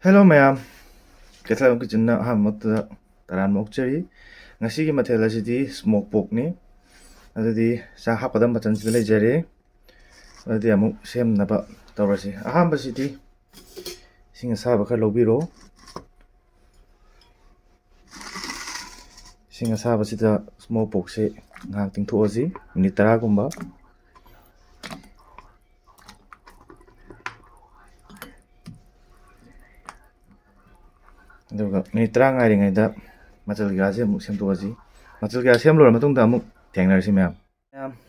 Hello mayam, Kethlaam kitchen na ahamata taran mokchari. Ngasi gi mathel asidi smoke pork ni. Adudi sa hapadam matan sibele jare. Adudi amuk sem naba tawrasi. Ahamba sidi singa saba kha lobiro. Singa saba sida smoke pork se ngak tingthoasi minit 10 gumba. ꯑꯗꯨꯒ minute 10 ꯉꯥꯏꯔꯤꯉꯩꯗ ꯃꯆꯜ ꯀꯌꯥꯁꯦ ꯑꯃꯨꯛ ꯁꯦꯝꯗꯣꯛꯑꯁꯤ ꯃꯆꯜ ꯀꯌꯥ ꯁꯦꯝ ꯂꯣꯏꯔ ꯃꯇꯨꯡꯗ ꯑꯃꯨꯛ ꯊꯦꯡꯅꯔꯁꯤ ꯃꯌꯥꯝ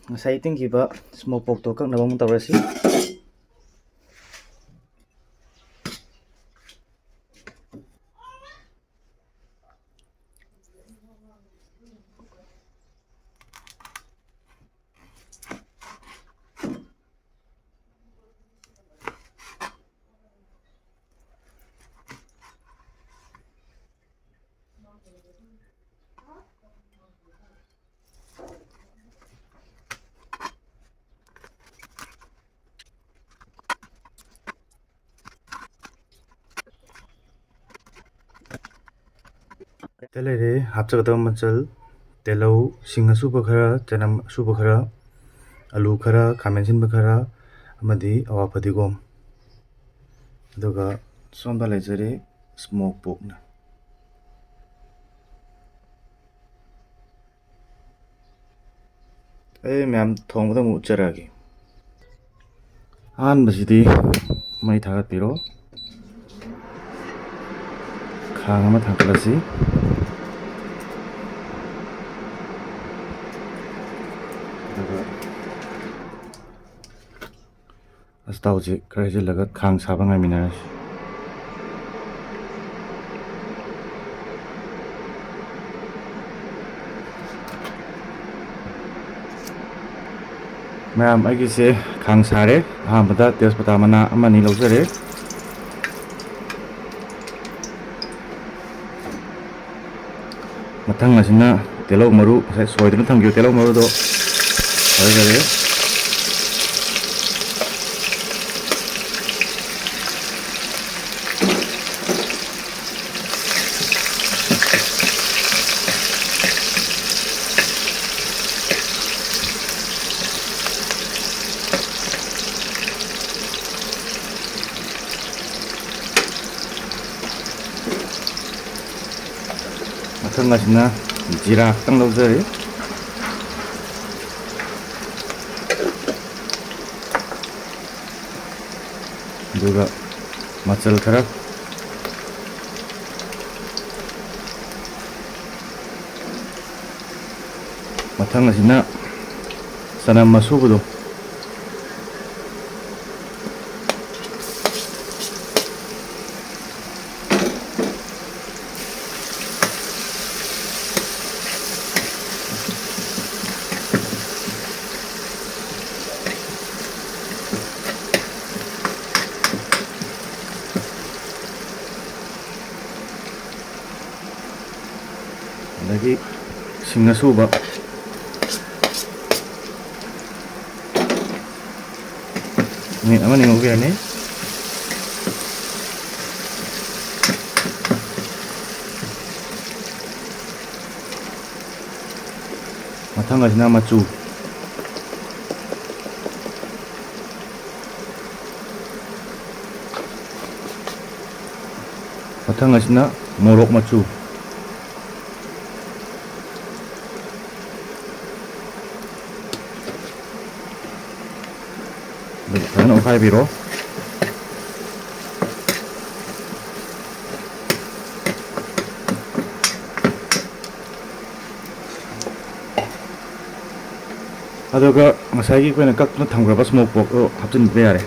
ꯉꯁꯥꯏ ꯇꯤꯡꯈꯤꯕ ꯁ꯭ꯃꯣꯛ ꯄꯣꯛꯇꯣ ꯀꯛꯅꯕ ꯑꯃꯨꯛ ꯇꯧꯔꯁꯤ ꯇꯦꯂꯦꯔꯦ ꯍꯥꯞꯆꯒꯗꯕ ꯃꯆꯜ ꯇꯦꯜꯍꯧ ꯁꯤꯡ ꯑꯁꯨꯕ ꯈꯔ ꯆꯅꯝ ꯑꯁꯨꯕ ꯈꯔ ꯑꯂꯨ ꯈꯔ ꯈꯥꯃꯦꯟ ꯑꯁꯤꯟꯕ ꯈꯔ ꯑꯃꯗꯤ ꯑꯋꯥ ꯐꯗꯤꯒꯣꯝ ꯑꯗꯨꯒ ꯁꯣꯝꯗ ꯂꯩꯖꯔꯦ ꯁ꯭ꯃꯣꯛ ꯄꯣꯛꯅ ꯑꯩ ꯃꯌꯥꯝ ꯊꯣꯡꯕꯗ ꯑꯃꯨꯛ ꯎꯠꯆꯔꯛꯑꯒꯦ ꯑꯍꯥꯟꯕꯁꯤꯗꯤ ꯃꯩ ꯊꯥꯒꯠꯄꯤꯔꯣ ꯈꯥꯡ ꯑꯃ ꯊꯥꯡꯒꯠꯂꯁꯤ ꯑꯗꯨꯒ ꯑꯁꯇꯥꯎꯁꯦ ꯈꯔ ꯍꯩꯖꯤꯜꯂꯒ ꯈꯥꯡ ꯁꯥꯕ ꯉꯥꯏꯃꯤꯟꯅꯔꯁꯤ ꯃꯌꯥꯝ ꯑꯩꯒꯤꯁꯦ ꯈꯥꯡ ꯁꯥꯔꯦ ꯑꯍꯥꯟꯕꯗ ꯇꯦꯖꯄꯇꯥ ꯃꯅꯥ ꯑꯃꯅꯤ ꯂꯧꯖꯔꯦ ꯃꯊꯪ ꯑꯁꯤꯅ ꯇꯤꯜꯍꯧ ꯃꯔꯨ ꯉꯁꯥꯏ ꯁꯣꯏꯗꯅ ꯊꯝꯈꯤꯕ ꯇꯤꯜꯍꯧ ꯃꯔꯨꯗꯣ ꯊꯥꯗꯖꯔꯦ ꯃꯊꯪ ꯑꯁꯤꯅ ꯖꯤꯔꯥ ꯈꯤꯇꯪ ꯂꯧꯖꯔꯦ ꯑꯗꯨꯒ ꯃꯆꯜ ꯈꯔ ꯃꯊꯪ ꯑꯁꯤꯅ ꯆꯅꯝ ꯑꯁꯨꯕꯗꯣ ꯑꯗꯒꯤ ꯁꯤꯡ ꯑꯁꯨꯕ ꯃꯤꯅꯤꯠ ꯑꯃꯅꯤ ꯉꯧꯕꯤꯔꯅꯤ ꯃꯊꯪ ꯑꯁꯤꯅ ꯃꯆꯨ ꯃꯊꯪ ꯑꯁꯤꯅ ꯃꯣꯔꯣꯛ ꯃꯆꯨ ꯐꯖꯅ ꯑꯣꯠꯈꯥꯏꯕꯤꯔꯣ ꯑꯗꯨꯒ ꯉꯁꯥꯏꯒꯤ ꯑꯩꯈꯣꯏꯅ ꯀꯛꯇꯨꯅ ꯊꯝꯈ꯭ꯔꯕ ꯁ꯭ꯃꯣꯛ ꯄꯣꯛꯇꯣ ꯍꯥꯞꯆꯤꯟꯕ ꯌꯥꯔꯦ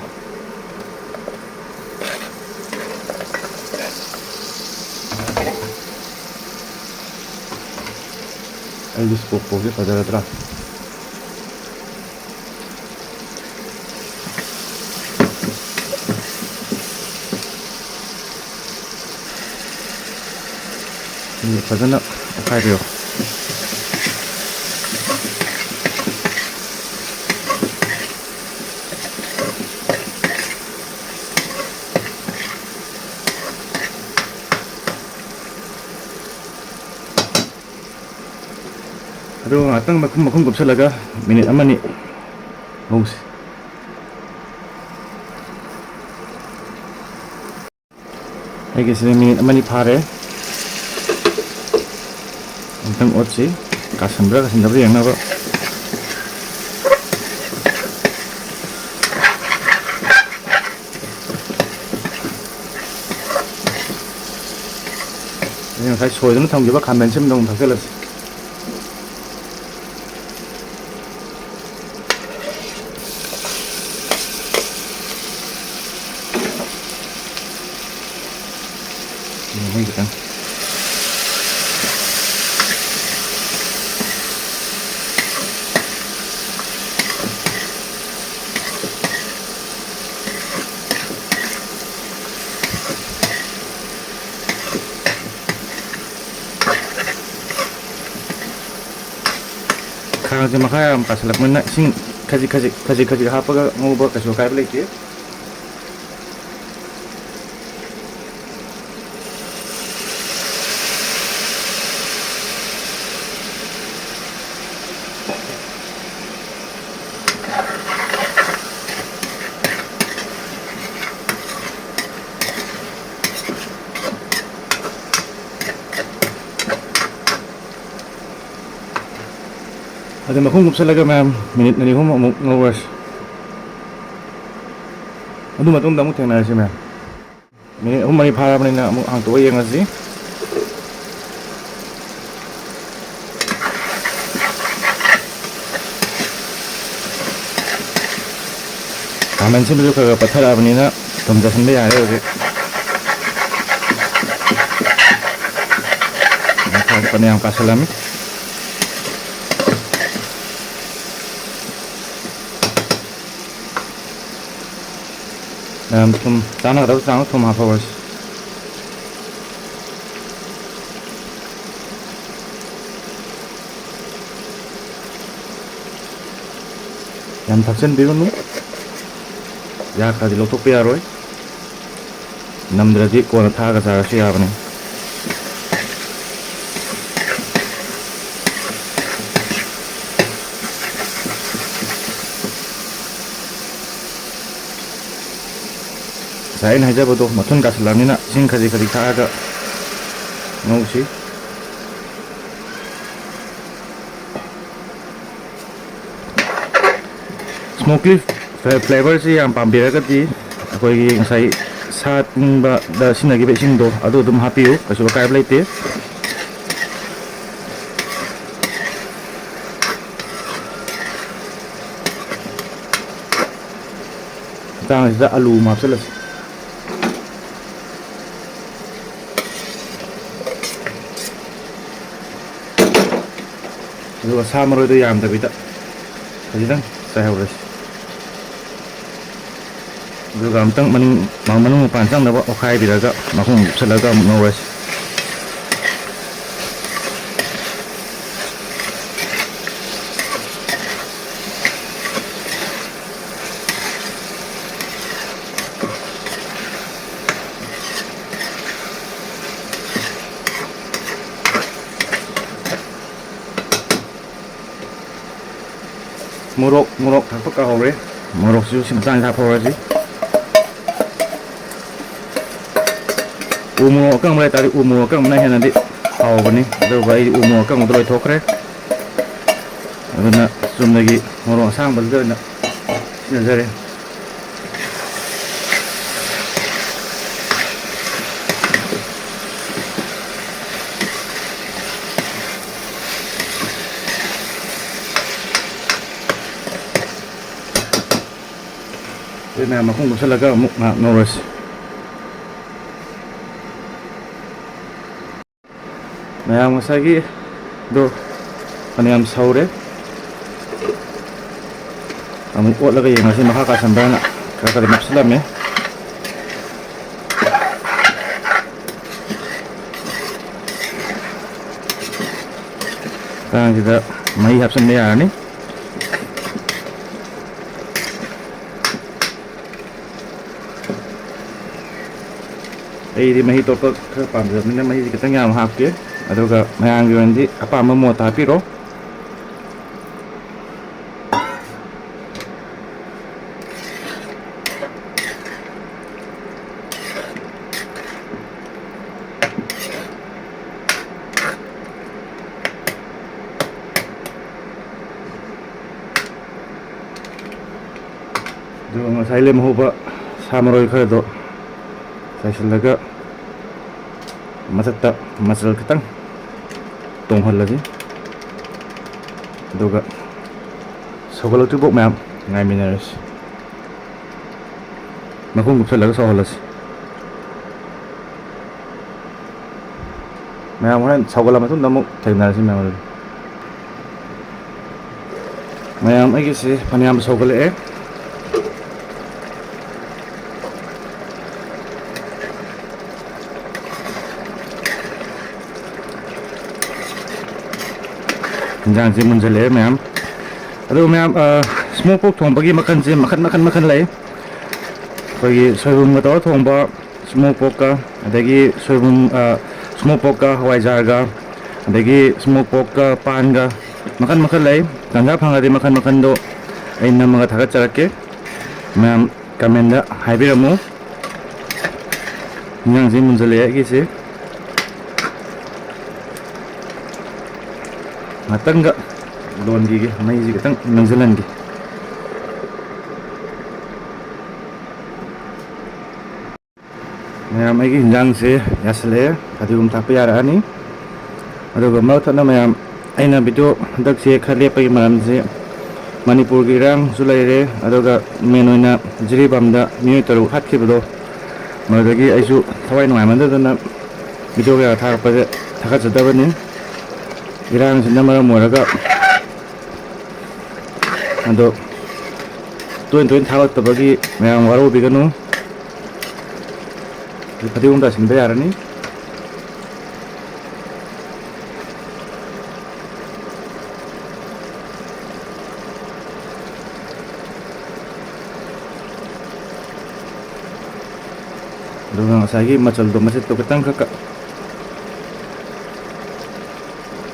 ꯑꯩꯒꯤ ꯁ꯭ꯃꯣꯛ ꯄꯣꯛꯁꯦ ꯐꯖꯒꯗ꯭ꯔꯥ ꯐꯖꯅ ꯑꯣꯠꯈꯥꯏꯕꯤꯔꯣ ꯑꯗꯨ ꯉꯥꯛꯇꯪ ꯃꯈꯨꯝ ꯀꯨꯞꯁꯜꯂꯒ ꯃꯤꯅꯤꯠ ꯑꯃꯅꯤ ꯉꯧꯁꯤ. ꯑꯩꯒꯤꯁꯤꯗ ꯃꯤꯅꯤꯠ ꯑꯃꯅꯤ ꯐꯥꯔꯦ. ꯑꯃꯨꯛꯇꯪ ꯑꯣꯠꯁꯤ. ꯀꯥꯁꯟꯕ꯭ꯔꯥ ꯀꯥꯁꯟꯗꯕ꯭ꯔꯥ ꯌꯦꯡꯅꯕ. ꯉꯁꯥꯏ ꯁꯣꯏꯗꯅ ꯊꯝꯈꯤꯕ ꯈꯥꯃꯦꯟ ꯑꯁꯤꯟꯕꯗꯣ ꯑꯃꯨꯛ ꯊꯥꯛꯆꯤꯜꯂꯁꯤ. ꯃꯍꯤ ꯈꯤꯇꯪ. ꯈꯥꯡꯁꯦ ꯃꯈꯥ ꯌꯥꯝ ꯀꯥꯁꯤꯜꯂꯛꯄꯅꯤꯅ ꯏꯁꯤꯡ ꯈꯖꯤꯛ ꯍꯥꯞꯄꯒ ꯉꯧꯕ ꯀꯩꯁꯨ ꯑꯀꯥꯏꯕ ꯂꯩꯇꯦ. ꯑꯗꯨ ꯃꯈꯨꯝ ꯀꯨꯞꯁꯜꯂꯒ ꯃꯌꯥꯝ ꯃꯤꯅꯤꯠ 2-3 ꯑꯃꯨꯛ ꯉꯧꯔꯁꯤ. ꯑꯗꯨ ꯃꯇꯨꯡꯗ ꯑꯃꯨꯛ ꯊꯦꯡꯅꯔꯁꯤ ꯃꯌꯥꯝ. ꯃꯤꯅꯤꯠ 3-4 ꯐꯥꯔꯕꯅꯤꯅ ꯑꯃꯨꯛ ꯍꯥꯡꯇꯣꯛꯑ ꯌꯦꯡꯉꯁꯤ. ꯈꯥꯃꯦꯟ ꯑꯁꯤꯟꯕꯁꯨ ꯈꯔ ꯄꯠꯊꯔꯛꯑꯕꯅꯤꯅ ꯊꯨꯝ ꯆꯥꯏꯁꯤꯟꯕ ꯌꯥꯔꯦ ꯍꯧꯖꯤꯛ. ꯃꯈꯥ ꯌꯥꯝ ꯀꯥꯁꯤꯜꯂꯝꯃꯤ. ꯊꯨꯝ ꯆꯥꯅꯒꯗꯕ ꯆꯥꯡ ꯊꯨꯝ ꯍꯥꯞꯍꯧꯔꯁꯤ. ꯌꯥꯝ ꯊꯥꯛꯆꯤꯟꯕꯤꯔꯨꯅꯨ. ꯌꯥꯈ꯭ꯔꯗꯤ ꯂꯧꯊꯣꯛꯄ ꯌꯥꯔꯣꯏ. ꯅꯝꯗ꯭ꯔꯗꯤ ꯀꯣꯟꯅ ꯊꯥꯛꯑꯒ ꯆꯥꯔꯁꯨ ꯌꯥꯕꯅꯤ. ꯉꯁꯥꯏ ꯑꯩꯅ ꯍꯥꯏꯖꯕꯗꯣ ꯃꯊꯨꯟ ꯀꯥꯁꯤꯜꯂꯛꯑꯕꯅꯤꯅ ꯏꯁꯤꯡ ꯈꯖꯤꯛ ꯊꯥꯛꯑꯒ ꯉꯧꯁꯤ. ꯁ꯭ꯃꯣꯀꯤ ꯐ꯭ꯂꯦꯚꯔꯁꯤ ꯌꯥꯝ ꯄꯥꯝꯕꯤꯔꯒꯗꯤ ꯑꯩꯈꯣꯏꯒꯤ ꯉꯁꯥꯏ ꯁꯥ ꯇꯤꯡꯕꯗ ꯁꯤꯖꯤꯟꯅꯈꯤꯕ ꯏꯁꯤꯡꯗꯣ ꯑꯗꯨ ꯑꯗꯨꯝ ꯍꯥꯞꯄꯤꯌꯨ. ꯀꯩꯁꯨ ꯑꯀꯥꯏꯕ ꯂꯩꯇꯦ. ꯃꯇꯥꯡ ꯑꯁꯤꯗ ꯑꯂꯨ ꯑꯃ ꯍꯥꯞꯆꯤꯜꯂꯁꯤ. ꯑꯗꯨꯒ ꯁꯥ ꯃꯔꯣꯏꯗꯣ ꯌꯥꯝꯗꯕꯤꯗ ꯈꯖꯤꯛꯇꯪ ꯆꯥꯏꯍꯧꯔꯁꯤ. ꯑꯗꯨꯒ ꯑꯃꯨꯛꯇꯪ ꯃꯅꯨꯡ ꯃꯄꯥꯟ ꯆꯪꯅꯕ ꯑꯣꯠꯈꯥꯏꯕꯤꯔꯒ ꯃꯈꯨꯝ ꯀꯨꯞꯁꯜꯂꯒ ꯑꯃꯨꯛ ꯉꯧꯔꯁꯤ. ꯃꯣꯔꯣꯛ ꯊꯥꯛꯄ ꯀꯥꯎꯍꯧꯔꯦ. ꯃꯣꯔꯣꯛꯁꯤꯁꯨ ꯁꯤ ꯃꯇꯥꯡꯁꯤꯗ ꯍꯥꯞꯍꯧꯔꯁꯤ. ꯎ ꯃꯣꯔꯣꯛ ꯑꯀꯪꯕ ꯍꯥꯏꯇꯥꯔꯗꯤ ꯎ ꯃꯣꯔꯣꯛ ꯑꯀꯪꯕꯅ ꯍꯦꯟꯅꯗꯤ ꯍꯥꯎꯕꯅꯤ. ꯑꯗꯨꯒ ꯑꯩ ꯎ ꯃꯣꯔꯣꯛ ꯑꯀꯪꯕꯗꯣ ꯂꯣꯏꯊꯣꯛꯈ꯭ꯔꯦ. ꯑꯗꯨꯅ ꯆꯨꯝꯅꯒꯤ ꯃꯣꯔꯣꯛ ꯑꯁꯥꯡꯕꯗꯨꯗ ꯑꯣꯏꯅ ꯁꯤꯖꯤꯟꯅꯖꯔꯦ. ꯃꯌꯥꯝ ꯃꯈꯨꯝ ꯀꯨꯞꯁꯜꯂꯒ ꯑꯃꯨꯛ ꯉꯥꯏꯍꯥꯛ ꯉꯧꯔꯁꯤ. ꯃꯌꯥꯝ ꯉꯁꯥꯏꯒꯤꯗꯣ ꯐꯅꯌꯥꯝ ꯁꯧꯔꯦ. ꯑꯃꯨꯛ ꯑꯣꯠꯂꯒ ꯌꯦꯡꯉꯁꯤ ꯃꯈꯥ ꯀꯥꯁꯟꯕ꯭ꯔꯅ. ꯈꯔ ꯅꯞꯁꯤꯜꯂꯝꯃꯦ. ꯃꯇꯥꯡꯁꯤꯗ ꯃꯍꯤ ꯍꯥꯞꯆꯤꯟꯕ ꯌꯥꯔꯅꯤ. ꯑꯩꯗꯤ ꯃꯍꯤ ꯇꯣꯠꯄ ꯈꯔ ꯄꯥꯝꯖꯕꯅꯤꯅ ꯃꯍꯤꯁꯤ ꯈꯤꯇꯪ ꯌꯥꯝ ꯍꯥꯞꯀꯦ. ꯑꯗꯨꯒ ꯃꯌꯥꯝꯒꯤ ꯑꯣꯏꯅꯗꯤ ꯑꯄꯥꯝꯕ ꯃꯣꯠꯇ ꯍꯥꯞꯄꯤꯔꯣ. ꯉꯁꯥꯏ ꯂꯦꯝꯍꯧꯕ ꯁꯥ ꯃꯔꯣꯏ ꯈꯔꯗꯣ ꯆꯥꯏꯁꯤꯜꯂꯒ ꯃꯊꯛꯇ ꯃꯆꯜ ꯈꯤꯇꯪ ꯇꯣꯡꯍꯜꯂꯁꯤ ꯑꯗꯨꯒ ꯁꯧꯒꯠꯂꯛꯇ꯭ꯔꯤꯐꯥꯎ ꯃꯌꯥꯝ ꯉꯥꯏꯃꯤꯟꯅꯔꯁꯤ ꯃꯈꯨꯝ ꯀꯨꯞꯁꯜꯂꯒ ꯁꯧꯍꯜꯂꯁꯤ ꯃꯌꯥꯝ ꯍꯣꯔꯦꯟ ꯁꯧꯒꯠꯂ ꯃꯇꯨꯡꯗ ꯑꯃꯨꯛ ꯊꯦꯡꯅꯔꯁꯤ ꯃꯌꯥꯝ ꯑꯗꯨꯗꯤ ꯃꯌꯥꯝ ꯑꯩꯒꯤꯁꯤ ꯐꯅꯌꯥꯝ ꯁꯧꯒꯠꯂꯛꯑꯦ ꯏꯟꯖꯥꯡꯁꯤ ꯃꯨꯟꯖꯜꯂꯛꯑꯦ ꯃꯌꯥꯝ ꯑꯗꯨꯒ ꯃꯌꯥꯝ ꯁ꯭ꯃꯣꯛ ꯄꯣꯛ ꯊꯣꯡꯕꯒꯤ ꯃꯈꯜꯁꯦ ꯃꯈꯟ ꯂꯩ ꯑꯩꯈꯣꯏꯒꯤ ꯁꯣꯏꯕꯨꯝꯒ ꯇꯧꯔ ꯊꯣꯡꯕ ꯁ꯭ꯃꯣꯛ ꯄꯣꯛꯀ ꯑꯗꯒꯤ ꯁ꯭ꯃꯣꯛ ꯄꯣꯛꯀ ꯍꯋꯥꯏꯖꯥꯔꯒ ꯑꯗꯒꯤ ꯁ꯭ꯃꯣꯛ ꯄꯣꯛꯀ ꯄꯥꯟꯒ ꯃꯈꯟ ꯂꯩ ꯇꯟꯖꯥ ꯐꯪꯉꯗꯤ ꯃꯈꯟꯗꯣ ꯑꯩ ꯅꯝꯃꯒ ꯊꯥꯒꯠꯆꯔꯛꯀꯦ ꯃꯌꯥꯝ ꯀꯃꯦꯟꯗ ꯍꯥꯏꯕꯤꯔꯝꯃꯨ ꯏꯟꯖꯥꯡꯁꯤ ꯃꯨꯟꯖꯜꯂꯛꯑꯦ ꯑꯩꯒꯤꯁꯤ ꯉꯥꯛꯇꯪꯒ ꯂꯣꯟꯈꯤꯒꯦ ꯃꯩꯁꯤ ꯈꯤꯇꯪ ꯅꯪꯁꯤꯜꯍꯟꯒꯦ ꯃꯌꯥꯝ ꯑꯩꯒꯤ ꯏꯟꯖꯥꯡꯁꯦ ꯌꯥꯁꯤꯜꯂꯛꯑꯦ ꯐꯗꯤꯒꯣꯝ ꯊꯥꯛꯄ ꯌꯥꯔꯛꯑꯅꯤ ꯑꯗꯨꯒ ꯃꯔꯛ ꯊꯠꯅ ꯃꯌꯥꯝ ꯑꯩꯅ ꯚꯤꯗꯤꯑꯣ ꯍꯟꯗꯛꯁꯦ ꯈꯔ ꯂꯦꯞꯄꯒꯤ ꯃꯔꯝꯁꯦ ꯃꯅꯤꯄꯨꯔꯒꯤ ꯏꯔꯥꯡꯁꯨ ꯂꯩꯔꯦ ꯑꯗꯨꯒ ꯃꯦꯟ ꯑꯣꯏꯅ ꯖꯤꯔꯤꯕꯥꯝꯗ ꯃꯤꯑꯣꯏ 3 ꯍꯥꯠꯈꯤꯕꯗꯣ ꯃꯗꯨꯗꯒꯤ ꯑꯩꯁꯨ ꯊꯋꯥꯏ ꯅꯨꯡꯉꯥꯏꯃꯟꯗꯗꯅ ꯚꯤꯗꯤꯑꯣ ꯀꯌꯥ ꯊꯥꯒꯠꯄꯁꯦ ꯊꯥꯒꯠꯆꯗꯕꯅꯤ ꯏꯔꯥꯡꯁꯤꯅ ꯃꯔꯝ ꯑꯣꯏꯔꯒ ꯑꯗꯣ ꯇꯣꯏꯅ ꯊꯥꯒꯠꯇꯕꯒꯤ ꯃꯌꯥꯝ ꯋꯥꯔꯧꯕꯤꯒꯅꯨ ꯐꯗꯤꯒꯣꯝ ꯇꯥꯁꯤꯟꯕ ꯌꯥꯔꯅꯤ ꯑꯗꯨꯒ ꯉꯁꯥꯏꯒꯤ ꯃꯆꯜꯗꯣ ꯃꯆꯦꯠꯇꯣ ꯈꯤꯇꯪ ꯈꯛ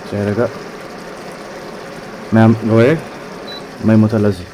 ꯆꯥꯏꯔꯒ ꯃꯌꯥꯝ ꯂꯣꯏꯔꯦ ꯃꯩ ꯃꯨꯠꯊꯠꯂꯁꯤ